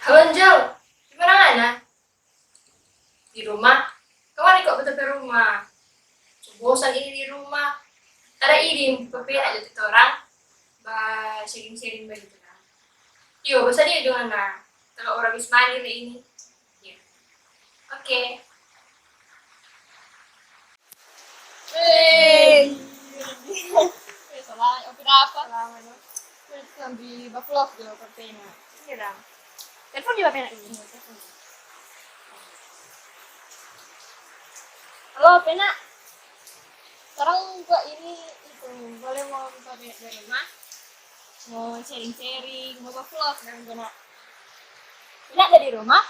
Halo Angel, gimana Ana? Di rumah? Kemarin kok betul ke rumah? Bosan ini di rumah. Ada ide, tapi nak jadi orang, bah sharing-sharing begitu lah. Yo, bosan dia dengan nah. Kalau orang Ismail ini. Ya. Oke. Hey. Salah, open apa? Sambil vlog dulu pertama. Iya dong. Telepon juga penak ini. Halo, Pena. Sekarang gua ini itu boleh mau buka Pena dari rumah. Mau sharing-sharing, mau vlog dan Pena. Pena ada di rumah?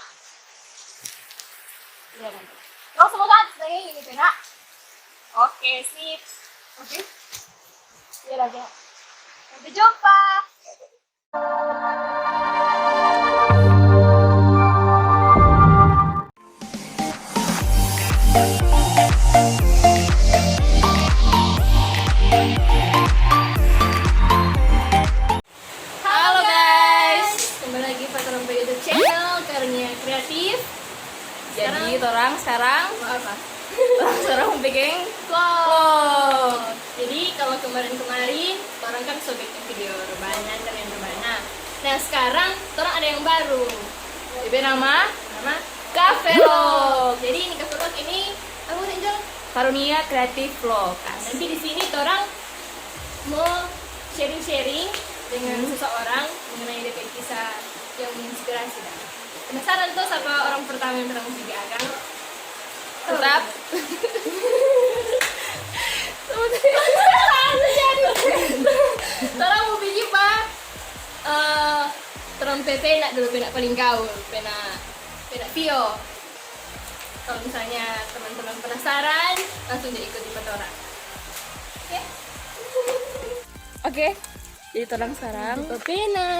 Iya kan. Langsung mau kan lagi ini Pena. Oke, sip. Oke. Iya lah, Pena. Sampai jumpa. Halo guys, kembali lagi pada YouTube channel Karunia Kreatif. Jadi, orang sekarang Apa? orang sekarang mau bikin vlog. Jadi kalau kemarin-kemarin orang kan sudah bikin video rebana dan yang rebana. Nah sekarang orang ada yang baru. Jadi nama Cafe Vlog. Jadi ini Cafe Vlog ini aku Angel. Karunia Kreatif Vlog. Nanti di sini orang mau sharing-sharing dengan seseorang mengenai DP kisah yang menginspirasi. Penasaran tuh siapa orang pertama yang terang video akan? Tetap Orang mau biji pak. Terang PP nak dulu penak paling gaul, penak Vio. Kalau misalnya teman-teman penasaran, langsung diikuti orang. Oke? Oke. Jadi orang sekarang Pena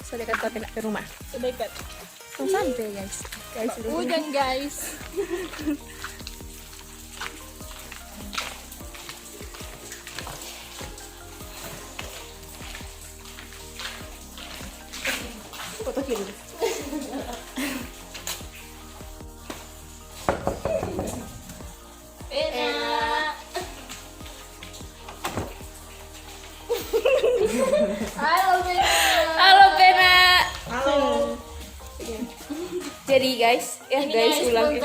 sudah dekat Pena ke rumah. sedekat. Sampai guys. Hujan guys. Foto kiri. Pena. Halo Pena. Halo Pena. Halo. Jadi guys, ya Ini guys ulang.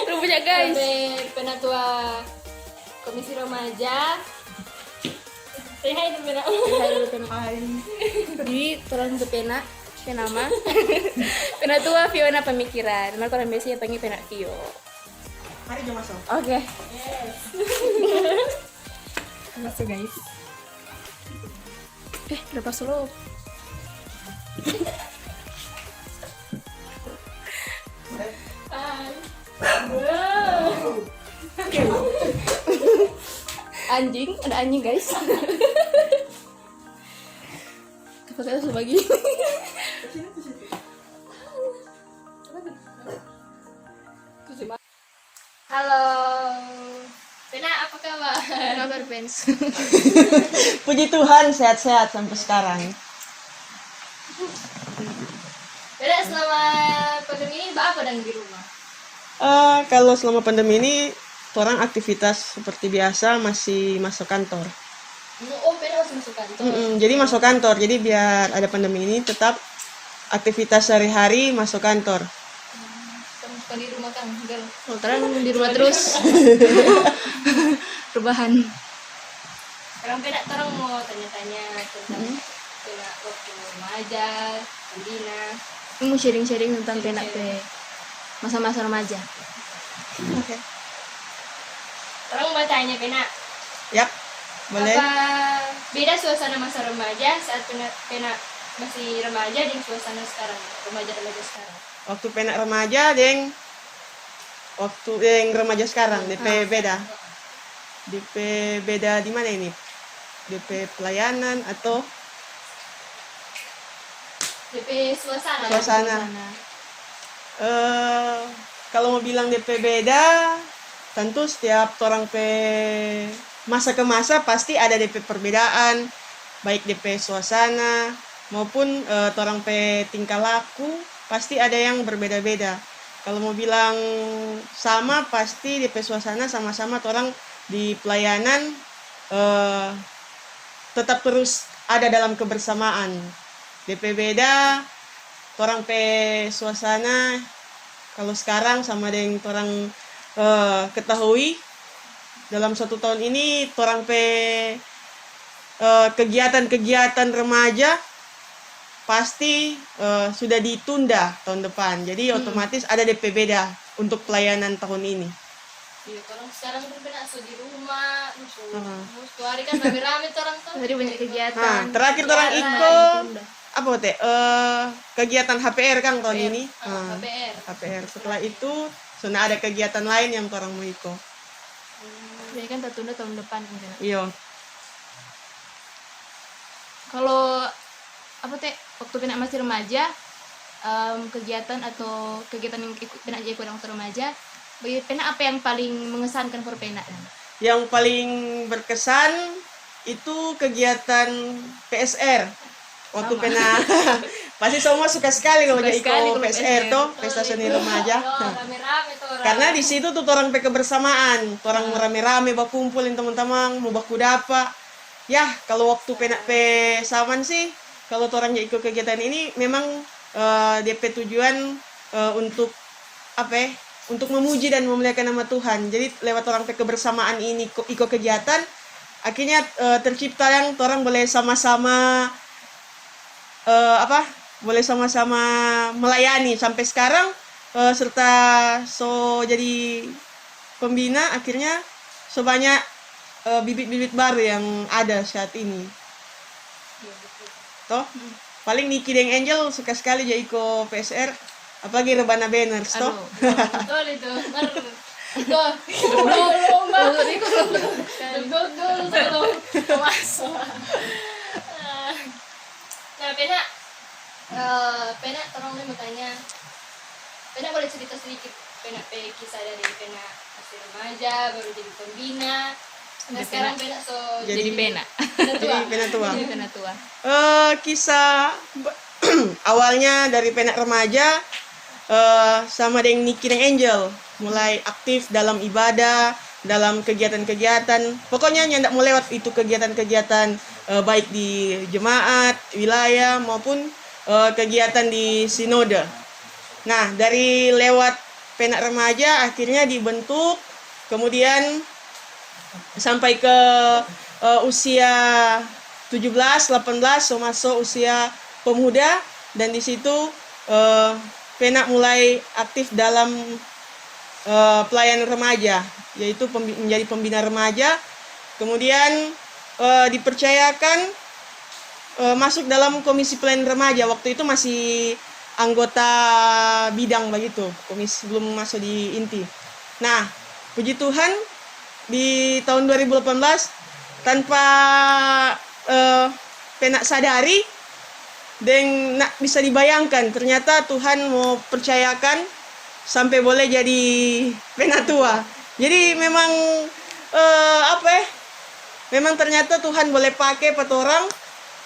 Lu punya guys. Pena tua Komisi Remaja. Say hi dulu Pena. Hai dulu Pena. Jadi orang ke Pena nama Pena tua Fiona pemikiran. Nama orang biasanya panggil Pena Vio. Mari jom masuk. Oke. Yes. Masuk guys. Lepas dulu. Hai. Wow. Anjing, ada anjing guys. Kita sebagi. Halo. Pena apa kabar? Kabar Pens. Puji Tuhan sehat-sehat sampai sekarang. Pena selama pandemi ini apa dan di rumah? Kalau selama pandemi ini orang aktivitas seperti biasa masih masuk kantor. Oh, Pena masih masuk kantor. Jadi masuk kantor. Jadi biar ada pandemi ini tetap aktivitas sehari-hari masuk kantor. Kamu suka di rumah kan? Enggak. Orang di rumah terus. Perubahan. Sekarang Pena orang mau tanya-tanya tentang Pena waktu remaja, pembina. Mau sharing-sharing tentang Pena pe masa-masa remaja. Oke. Orang mau tanya Pena, Yap, boleh. apa beda suasana masa remaja saat Pena masih remaja dengan suasana sekarang, remaja-remaja sekarang? Waktu penak remaja deng waktu remaja sekarang DP beda. DP beda di mana ini? DP pelayanan atau DP suasana. suasana? Kalau mau bilang DP beda, tentu setiap orang masa ke masa pasti ada DP perbedaan, baik DP suasana maupun orang tingkah laku pasti ada yang berbeda-beda. Kalau mau bilang sama, pasti DP suasana sama-sama orang di pelayanan eh, tetap terus ada dalam kebersamaan. DP beda, orang pe suasana kalau sekarang sama dengan orang ketahui dalam 1 tahun ini orang pe kegiatan-kegiatan remaja pasti sudah ditunda tahun depan. Jadi otomatis ada DP beda untuk pelayanan tahun ini. Iya, orang sekarang tuh kena di rumah, musuh hari kan rame-rame tuh orang tuh. Jadi banyak kegiatan. Nah, terakhir orang ikut apa teh? Kegiatan HPR kan tahun ini. HPR. HPR. Setelah itu sudah ada kegiatan lain yang orang mau ikut. Jadi kan tertunda tahun depan kan. Iya. Kalau apa teh waktu Pena masih remaja, kegiatan atau kegiatan yang Pena ikut waktu remaja, bagi Pena apa yang paling mengesankan for Pena? Yang paling berkesan itu kegiatan PSR. Waktu Sama. Pena pasti semua suka sekali kalau Suka jadi sekali ikut kalau PSR PSR. tuh, pesta seni remaja. Rame-rame tuh orang. Karena di situ tuh orang pe kebersamaan, orang rame-rame berkumpulin teman-teman, mau baku dapa. Ya, kalau waktu Pena pe saman sih, kalau orang ikut kegiatan ini memang DP tujuan untuk apa ya? Untuk memuji dan memuliakan nama Tuhan. Jadi lewat orang pe kebersamaan ini ikut kegiatan, akhirnya tercipta yang orang boleh sama-sama boleh sama-sama melayani sampai sekarang serta jadi pembina, akhirnya sebanyak bibit-bibit baru yang ada saat ini. Toh paling Niki dan Angel suka sekali jadi ikut PSR, apalagi Rebana Banners toh. Betul itu. Tuh, lomba. Betul. Masuk. Nah, Pena tolong nih mau tanya. Pena boleh cerita sedikit Pena kisah dari Pena masih remaja, baru jadi pembina. Nah, sekarang Pena Jadi Pena. Jadi Pena tua. Jadi Pena tua. Kisah awalnya dari Pena remaja sama dengan Niki dan Angel mulai aktif dalam ibadah, dalam kegiatan-kegiatan. Pokoknya nyandak mau lewat itu kegiatan-kegiatan baik di jemaat, wilayah maupun kegiatan di sinode. Nah, dari lewat Pena remaja akhirnya dibentuk, kemudian sampai ke usia 17, 18 so masuk usia pemuda, dan di situ Pena mulai aktif dalam pelayanan remaja, yaitu menjadi pembina remaja. Kemudian dipercayakan masuk dalam komisi pelayanan remaja. Waktu itu masih anggota bidang begitu, komisi belum masuk di inti. Nah, puji Tuhan di tahun 2018 tanpa Pena sadari dan nak bisa dibayangkan, ternyata Tuhan mau percayakan sampai boleh jadi Pena tua. Jadi memang memang ternyata Tuhan boleh pakai orang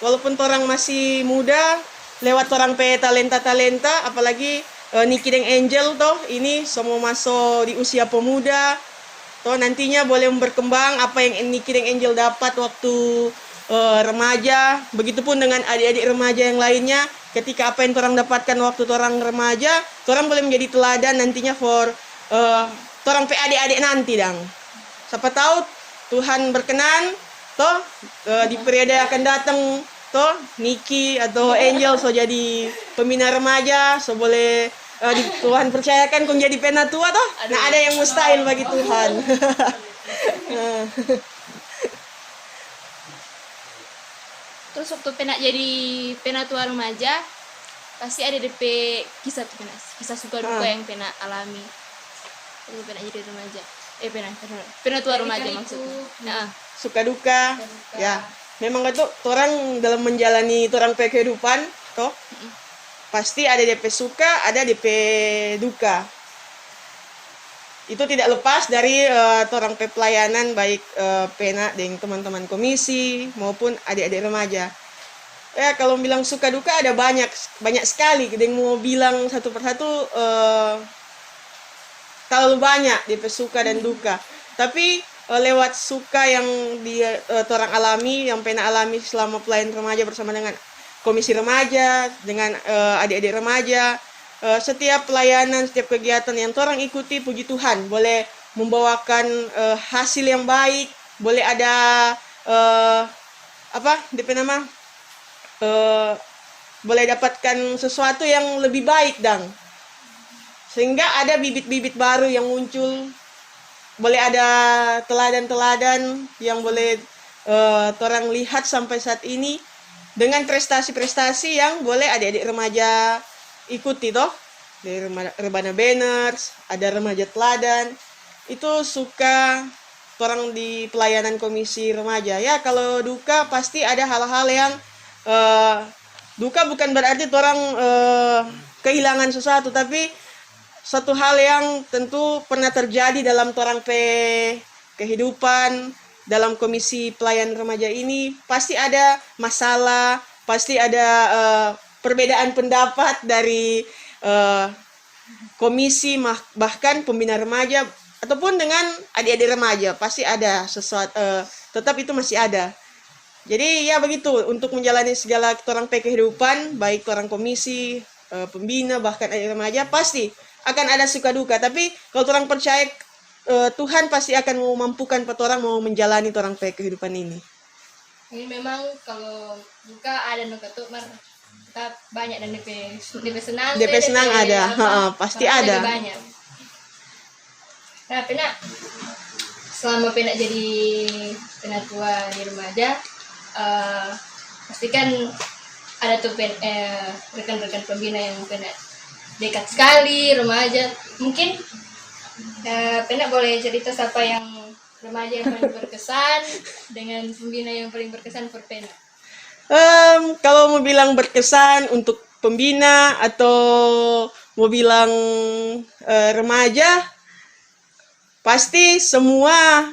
walaupun orang masih muda, lewat orang pe talenta-talenta, apalagi Niki dan Angel toh ini semua masuk di usia pemuda. Toh nantinya boleh berkembang apa yang Niki dan Angel dapat waktu remaja, begitupun dengan adik-adik remaja yang lainnya. Ketika apa yang orang dapatkan waktu orang remaja, orang boleh menjadi teladan nantinya for orang pe adik-adik nanti dang. Siapa tahu Tuhan berkenan toh di periode akan datang toh Niki atau Angel so jadi pembina remaja, so boleh Tuhan percayakan kau jadi Pena tua toh. Nah, ada yang mustahil bagi Tuhan. Terus waktu Pena jadi Pena tua remaja, pasti ada DP kisah tuh kisah suka duka yang Pena alami. Waktu Pena jadi remaja. Pena tua remaja maksudnya. Nah, Suka duka. Ya, memang itu orang dalam menjalani orang pe kehidupan toh. Pasti ada DP suka, ada DP duka. Itu tidak lepas dari orang pe pelayanan baik Pena dengan teman-teman komisi maupun adik-adik remaja. Ya kalau bilang suka duka ada banyak banyak sekali. Yang mau bilang satu persatu terlalu banyak DP suka dan duka. Tapi lewat suka yang dia torang alami, yang pernah alami selama pelayan remaja bersama dengan komisi remaja, dengan adik-adik remaja, setiap pelayanan, setiap kegiatan yang torang ikuti, puji Tuhan, boleh membawakan hasil yang baik, boleh ada apa, DP nama, boleh dapatkan sesuatu yang lebih baik dang. Sehingga ada bibit-bibit baru yang muncul, boleh ada teladan-teladan yang boleh torang lihat sampai saat ini dengan prestasi-prestasi yang boleh adik-adik remaja ikuti toh. Dari Rebana Banners, ada remaja teladan. Itu suka torang di pelayanan komisi remaja. Ya kalau duka pasti ada hal-hal yang duka bukan berarti torang kehilangan sesuatu, tapi satu hal yang tentu pernah terjadi dalam torang kehidupan dalam komisi pelayan remaja ini, pasti ada masalah, pasti ada perbedaan pendapat dari komisi, bahkan pembina remaja ataupun dengan adik-adik remaja, pasti ada sesuatu, tetap itu masih ada. Jadi ya begitu, untuk menjalani segala torang kehidupan, baik torang komisi, pembina, bahkan adik remaja, pasti akan ada suka duka. Tapi kalau orang percaya Tuhan pasti akan memampukan orang mau menjalani orang kehidupan ini. Ini memang kalau duka ada nuka tuh mar kita banyak dan DP senang. DP senang ada, pasti ada. Banyak. Nah, Pena selama Pena jadi penatua di remaja, pastikan ada tuh rekan-rekan pembina yang Pena dekat sekali remaja. Mungkin Pena boleh cerita siapa yang remaja yang paling berkesan dengan pembina yang paling berkesan per Pena? Kalau mau bilang berkesan untuk pembina atau mau bilang remaja, pasti semua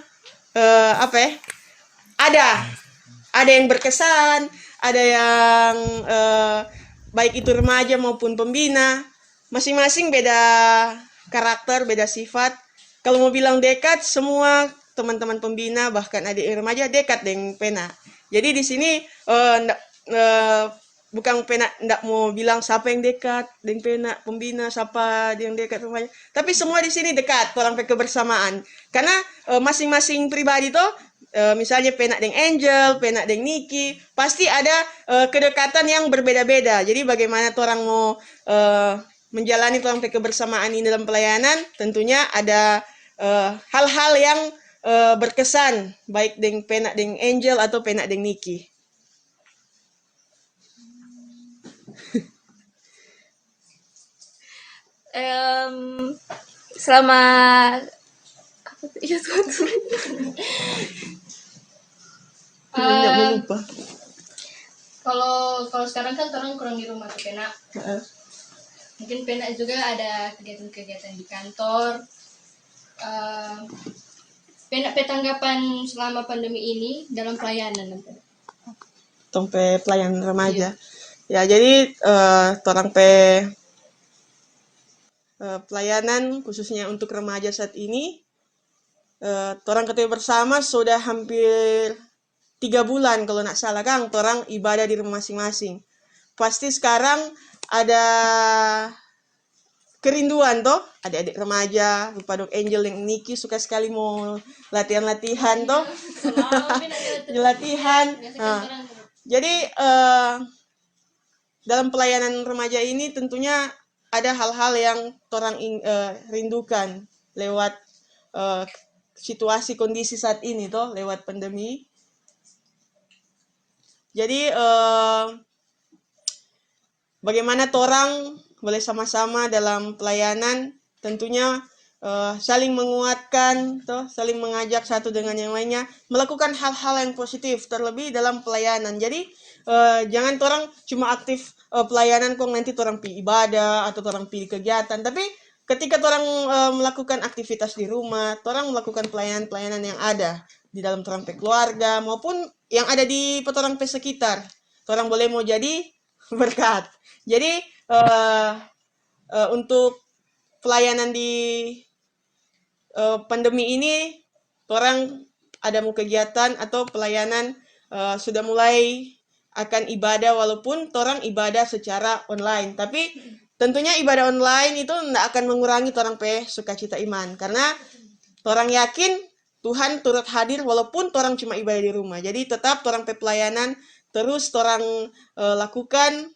ada yang berkesan, ada yang baik itu remaja maupun pembina, masing-masing beda karakter, beda sifat. Kalau mau bilang dekat, semua teman-teman pembina bahkan adik remaja dekat dengan Pena. Jadi di sini bukan Pena ndak mau bilang siapa yang dekat dengan Pena, pembina siapa yang dekat remaja, tapi semua di sini dekat orang kebersamaan. Karena masing-masing pribadi tuh misalnya Pena dengan Angel, Pena dengan Niki, pasti ada kedekatan yang berbeda-beda. Jadi bagaimana orang mau menjalani orang kebersamaan ini dalam pelayanan, tentunya ada hal-hal yang berkesan, baik dengan Pena dengan Angel atau Pena dengan Niki. Selama iya tuh lupa. Kalau sekarang kan orang kurang di rumah tuh Pena. Mungkin Pena juga ada kegiatan-kegiatan di kantor. Pena tanggapan selama pandemi ini dalam pelayanan Sampai pelayan remaja. Ya jadi orang pelayanan khususnya untuk remaja saat ini, orang ketemu bersama sudah hampir 3 bulan kalau nak salah Kang, orang ibadah di rumah masing-masing. Pasti sekarang ada kerinduan toh, adik-adik remaja, lupa dok Angel yang Niki suka sekali mau latihan-latihan toh. Latihan. Jadi dalam pelayanan remaja ini tentunya ada hal-hal yang orang rindukan lewat situasi kondisi saat ini toh, lewat pandemi. Jadi bagaimana orang boleh sama-sama dalam pelayanan, tentunya saling menguatkan, toh, saling mengajak satu dengan yang lainnya, melakukan hal-hal yang positif, terlebih dalam pelayanan. Jadi jangan orang cuma aktif pelayanan kok nanti orang pi ibadah atau orang pi kegiatan, tapi ketika orang melakukan aktivitas di rumah, orang melakukan pelayanan-pelayanan yang ada di dalam orang keluarga maupun yang ada di orang sekitar. orang boleh mau jadi berkat. Jadi untuk pelayanan di pandemi ini, orang ada mau kegiatan atau pelayanan sudah mulai akan ibadah, walaupun orang ibadah secara online. Tapi tentunya ibadah online itu tidak akan mengurangi orang sukacita iman, karena orang yakin Tuhan turut hadir walaupun orang cuma ibadah di rumah. Jadi tetap orang pelayanan terus orang lakukan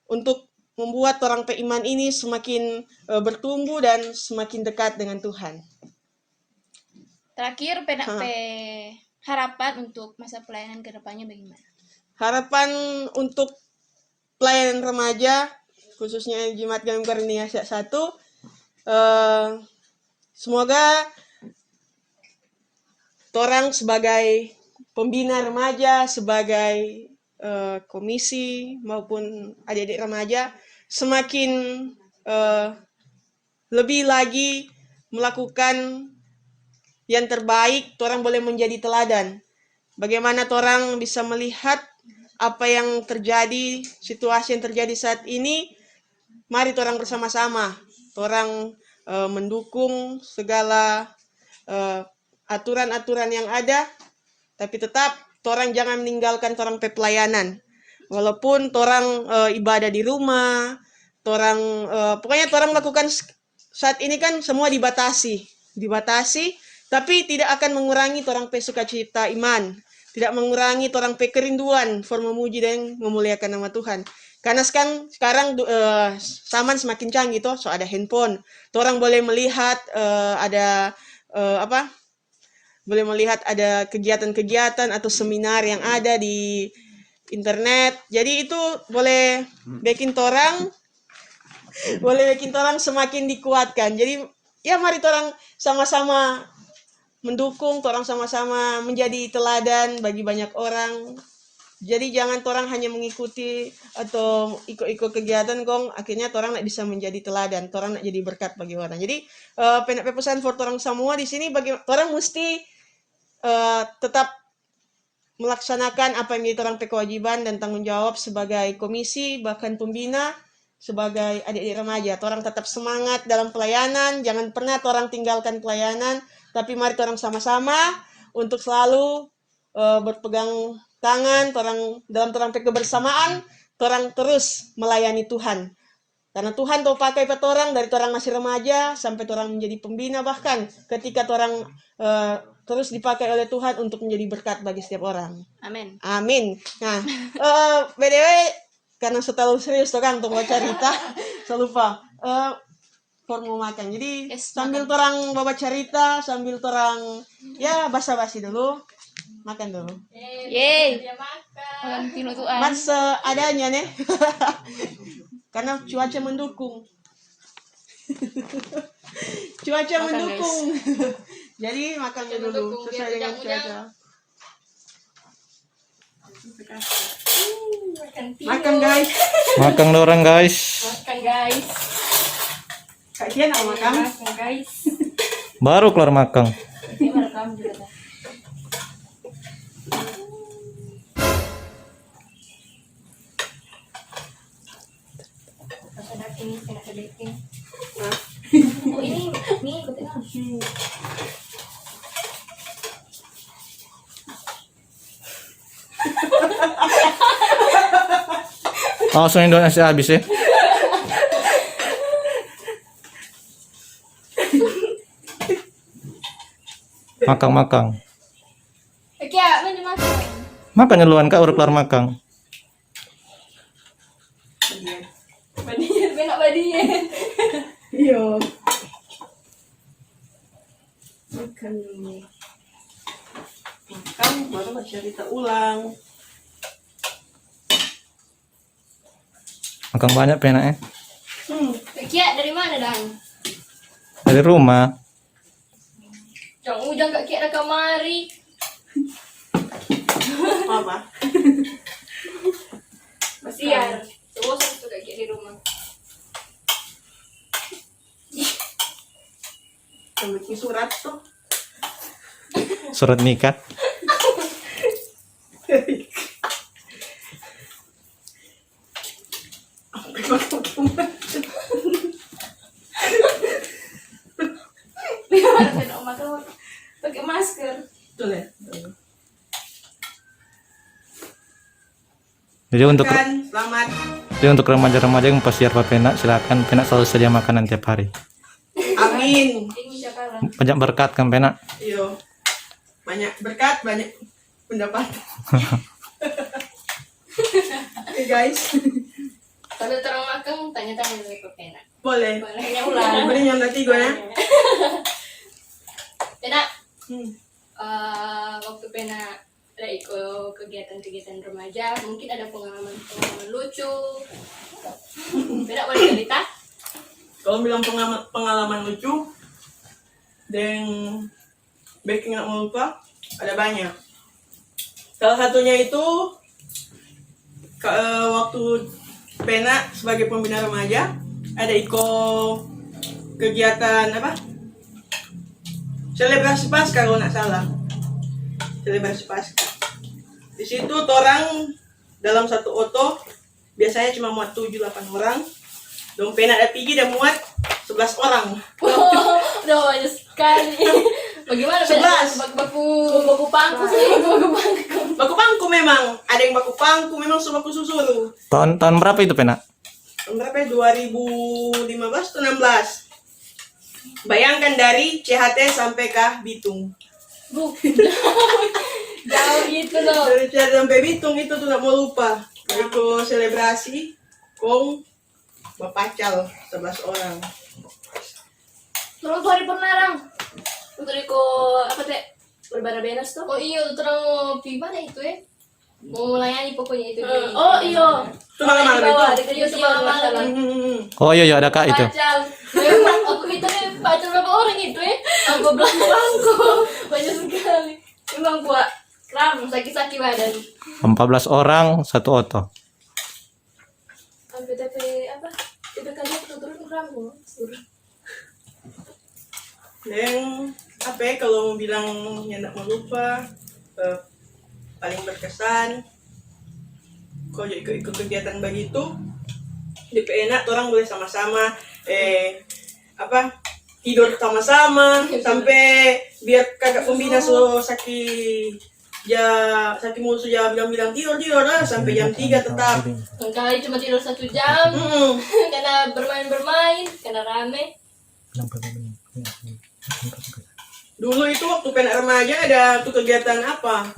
untuk membuat orang iman ini semakin bertumbuh dan semakin dekat dengan Tuhan. Terakhir, harapan untuk masa pelayanan ke depannya bagaimana? Harapan untuk pelayanan remaja, khususnya Jemaat Gami Karunia 1, semoga orang sebagai pembina remaja, sebagai komisi maupun adik-adik remaja semakin lebih lagi melakukan yang terbaik. Orang boleh menjadi teladan. Bagaimana orang bisa melihat apa yang terjadi, situasi yang terjadi saat ini. Mari orang bersama-sama, orang mendukung segala aturan-aturan yang ada, tapi tetap orang jangan meninggalkan orang pelayanan. Walaupun orang ibadah di rumah, orang pokoknya orang melakukan saat ini kan semua dibatasi, tapi tidak akan mengurangi orang sukacita iman, tidak mengurangi orang kerinduan for memuji dan memuliakan nama Tuhan. Karena sekarang zaman semakin canggih toh, so ada handphone, orang boleh melihat boleh melihat ada kegiatan-kegiatan atau seminar yang ada di internet. Jadi itu boleh bikin orang semakin dikuatkan. Jadi ya mari orang sama-sama mendukung, orang sama-sama menjadi teladan bagi banyak orang. Jadi jangan orang hanya mengikuti atau ikut-ikut kegiatan akhirnya orang nak bisa menjadi teladan, orang nak jadi berkat bagi orang. Jadi pesan for orang semua di sini, bagi orang mesti tetap melaksanakan apa yang menjadi orang kewajiban dan tanggung jawab sebagai komisi, bahkan pembina, sebagai adik-adik remaja. Orang tetap semangat dalam pelayanan, jangan pernah orang tinggalkan pelayanan, tapi mari orang sama-sama untuk selalu berpegang tangan, orang dalam orang kebersamaan, orang terus melayani Tuhan. Karena Tuhan tuh pakai orang dari orang masih remaja sampai orang menjadi pembina, bahkan ketika orang terus dipakai oleh Tuhan untuk menjadi berkat bagi setiap orang. Amin. Amin. Nah, BTW karena terlalu serius tuh kan untuk baca cerita, saya lupa. Mau makan. Jadi sambil orang bawa cerita, sambil orang ya basa-basi dulu, makan dulu. Yeay. Makan tino tuan. Mas seadanya nih. Karena cuaca mendukung. Cuaca Makan, mendukung. Jadi makannya dulu sesuai dengan cuaca. Makan guys. Makan orang guys. Makan guys. Kak Kian mau makan? Makan guys. Baru keluar makan. Ini merekam juga. Ini kena kedeking. Oh ini ikut ini. Langsung Indonesia habis ya. Makan. Oke, mana makan? Makan nyeluan kak udah keluar makan. Badian, benak badian. Iya. Makan dulu. Makan baru cerita ulang. Makan banyak penak ya. Kia dari mana dan? Dari rumah. Jangan ujang kak Kia dah kamari. Apa? Kasihan. Bosan tuh kak Kia di rumah. Bikin surat tuh. Surat nikah. Kan Oma tuh pakai masker. Betul ya? Jadi untuk Kan, selamat. jadi untuk remaja-remaja yang posiar Pena, silakan Pena selalu sedia makanan tiap hari. Amin. Ini siapa lah? Banyak berkat kan Pena. Iyo. Banyak berkat, banyak pendapatan. Oke guys. Kalau terang makan, tanya-tanya dari Pena. Boleh. Hanya ulang. Beri yang nanti gue ya. Pena, Hmm. waktu Pena ada ikut kegiatan-kegiatan remaja, mungkin ada pengalaman-pengalaman lucu. Pena boleh cerita? Kalau bilang pengalaman lucu, dan baking nggak mau lupa, ada banyak. Salah satunya itu waktu Pena sebagai pembina remaja ada ikut kegiatan apa? Selebrasi Paskah kalau nggak salah. Selebrasi Paskah. Di situ orang dalam satu oto biasanya cuma muat 7-8 orang. Dong Pena ada pergi dan muat 11 orang. Udah banyak sekali. Bagaimana 11. Baku pangku sih, baku pangku. Baku pangku memang, ada yang baku pangku memang sudah baku susuru. Tahun berapa itu Pena? Tahun berapa ya? 2015 atau 16. Bayangkan dari CHT sampai ke Bitung. Bu, jauh gitu loh. Dari CHT sampai Bitung itu tuh gak mau lupa. Itu selebrasi kong bapacal 11 orang. Terus hari pernah Ram. Untuk iko apa teh? Berbara-benas tuh. Oh iya, terang mau gimana itu ya? Mau melayani pokoknya itu. Oh iya. Itu malam-malam Di bawah, itu. ada Iya, itu malam-malam. Oh iya ada Kak itu. Pacal. Memang aku itu nih pacal berapa orang itu ya? Aku belangku banyak sekali. Memang gua Ram sakit-sakit badan. 14 orang satu oto. TP apa? TP kalian turun Ram gua. Dan apa ya kalau mau bilang yang tidak mau lupa, paling berkesan kalau ikut kegiatan begitu di enak orang boleh sama-sama tidur sama-sama sampai biar kakak pembina sakit musuh bilang tidur lah sampai jam 3 tetap. Kali cuma tidur 1 jam karena bermain karena rame. Dulu itu waktu Pena remaja ada tuh kegiatan apa?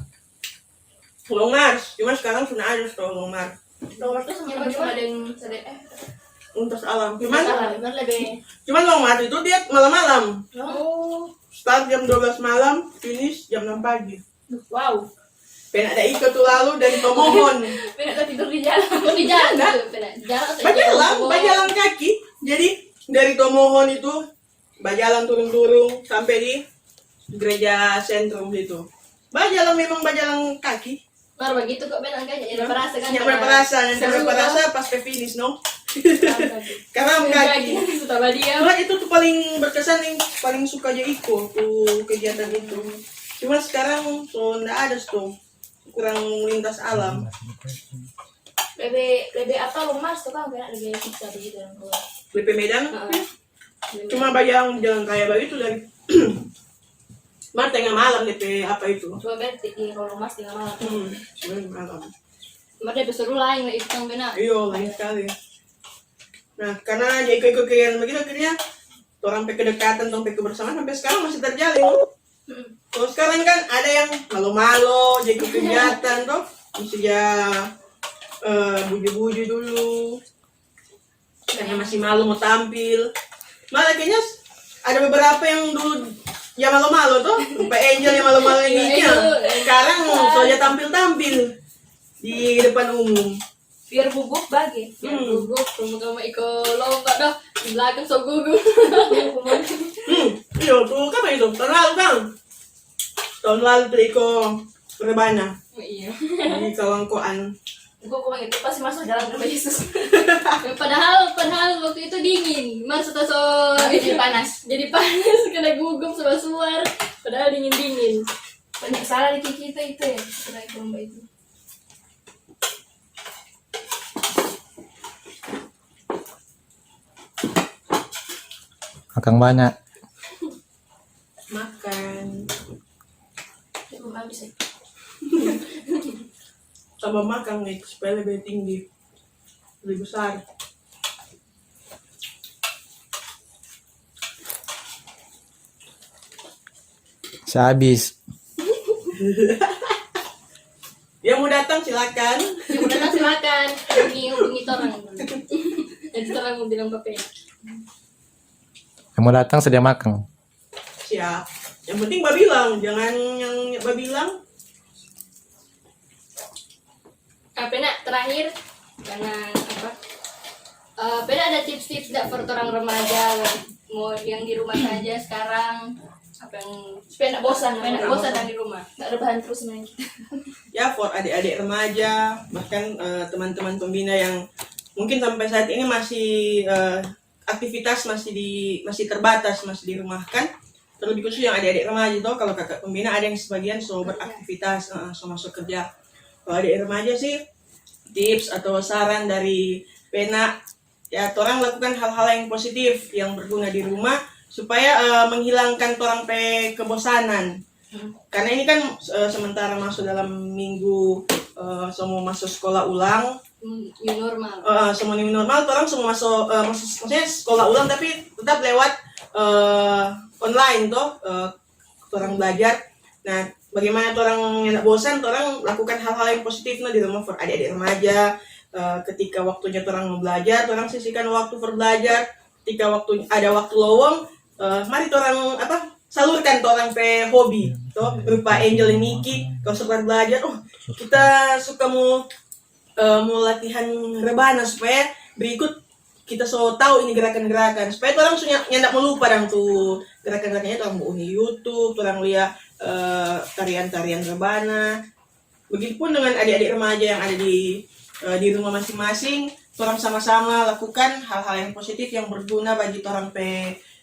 Long March, cuma sekarang sudah ada Long March. Nomor tuh sama Cuma ada yang Lintas alam. Cuman lebih. Long March itu dia malam-malam. Oh, Start jam 12 malam, finish jam 6 pagi. wow. Pena ada ikut tuh lalu dari Tomohon. Pengen tidur di jalan. Oh, di jalan tuh, Pena. Jalan atau Bajalan kaki. Jadi dari Tomohon itu bajalan turun-turun sampai di gereja sentrum itu. Bajalan kaki. Baru begitu kok Pena kayaknya ada perasa kan. Yang berperasa pas ke finish no. Karena kaki. Setelah dia. Cuma itu tuh paling berkesan yang paling suka aja ikut tuh kegiatan itu. Cuma sekarang so nggak ada tuh kurang lintas alam. Lebih apa lu Mas tuh kan kayak lebih bisa begitu yang keluar. LP Medan cuma bayang jalan kaya begitu dari tengah malam DP apa itu. Cuma berarti di kalau Mas tinggal malam. Malam. Cuma dia pesuruh lain lah itu kan Pena. Iya lain sekali. Nah karena dia ikut kegiatan begitu akhirnya orang sampai kedekatan, sampai kebersamaan sampai sekarang masih terjalin. Kalau sekarang kan ada yang malu-malu, jadi kegiatan tuh mesti ya buju-buju dulu karena masih malu mau tampil. Malah kayaknya ada beberapa yang dulu ya malu-malu tuh, Pak Angel yang malu-malu ini sekarang soalnya tampil-tampil di depan umum. Biar bubuk bagi. Gugup, kamu ikut lomba dah di belakang so gugup. Iya tuh kapan itu? Tahun lalu tuh ikut Rebana Iya. di Kawangkoan. Gua kok itu pasti masuk dalam nama Yesus. Padahal waktu itu dingin. Mas so Jadi panas. jadi panas kena gugup suar-suar. Padahal dingin. Banyak salah di kita itu ya. Setelah lomba itu. Makan banyak. Makan. Belum habis ya. Tambah makan nih supaya lebih tinggi. Lebih besar. Sehabis. Yang mau datang silakan. Yang mau datang silakan. Hubungi orang dulu. Jadi orang mau bilang papena. Yang mau datang sedia makan. Siap. Yang penting babilang, jangan yang babilang. Pena terakhir karena apa? Pena ada tips-tips nggak for orang remaja mau yang di rumah saja sekarang apa yang supaya nggak bosan yang di rumah nggak rebahan terus main kita. Ya, for adik-adik remaja, bahkan teman-teman pembina yang mungkin sampai saat ini masih aktivitas masih terbatas, masih dirumahkan. Terlebih khusus yang adik-adik remaja itu, kalau kakak pembina ada yang sebagian so beraktivitas, so masuk kerja. Kalau adik remaja sih, tips atau saran dari Pena, ya orang lakukan hal-hal yang positif, yang berguna di rumah, supaya menghilangkan orang kebosanan. Karena ini kan sementara masuk dalam minggu semua masuk sekolah ulang, New normal. semua new normal, orang semua maksudnya sekolah ulang tapi tetap lewat online toh, orang belajar. Nah, bagaimana orang yang bosan, orang lakukan hal-hal yang positif di rumah for adik-adik remaja. Ketika waktunya orang mau belajar, orang sisihkan waktu for belajar. Ketika ada waktu lowong, mari orang salurkan orang pe hobi toh, berupa Angel dan Niki. Kalau setelah belajar, kita suka mau latihan rebana supaya berikut kita so tahu ini gerakan-gerakan supaya orang nyandak melupa dan tuh gerakan-gerakannya. Orang mau di YouTube, orang lihat tarian-tarian rebana. Begitupun dengan adik-adik remaja yang ada di rumah masing-masing, orang sama-sama lakukan hal-hal yang positif yang berguna bagi orang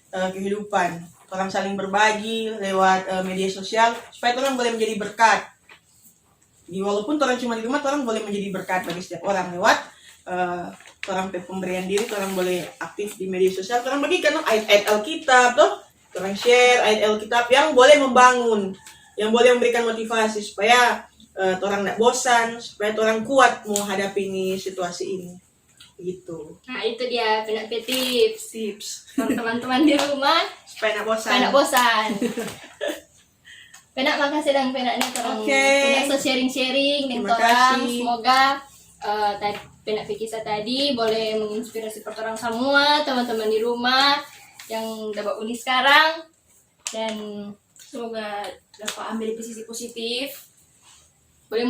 kehidupan. Orang saling berbagi lewat media sosial supaya orang boleh menjadi berkat. Walaupun orang cuma di rumah, orang boleh menjadi berkat bagi setiap orang lewat orang pemberian diri. Orang boleh aktif di media sosial, orang bagikan ayat-ayat Alkitab tuh, orang share ayat Alkitab yang boleh membangun, yang boleh memberikan motivasi supaya orang tidak bosan, supaya orang kuat menghadapi situasi ini. Gitu. Nah itu dia Pena tips untuk teman-teman di rumah Supaya tidak bosan. supaya nggak bosan. Pena makasih dan Pena nih orang Pena so sharing-sharing dengan Terima orang. kasih. Semoga tadi Pena Fikisa tadi boleh menginspirasi orang semua teman-teman di rumah yang dapat uni sekarang, dan semoga dapat ambil sisi positif, boleh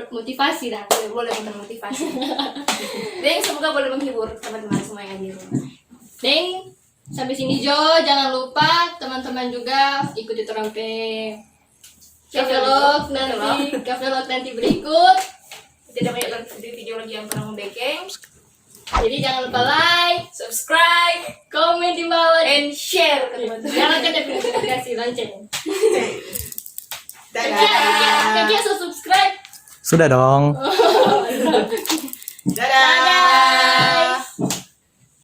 motivasi dah, boleh termotivasi. Dan semoga boleh menghibur teman-teman semua yang di rumah. Dan sampai sini Jo, jangan lupa teman-teman juga ikuti orang cafe log nanti berikut. Tidak banyak video lagi yang pernah membekeng. Jadi jangan lupa like, subscribe, komen di bawah, And share ke teman-teman. jangan lupa notifikasi lonceng. Dadah. Kakak so subscribe. Sudah dong. Dadah.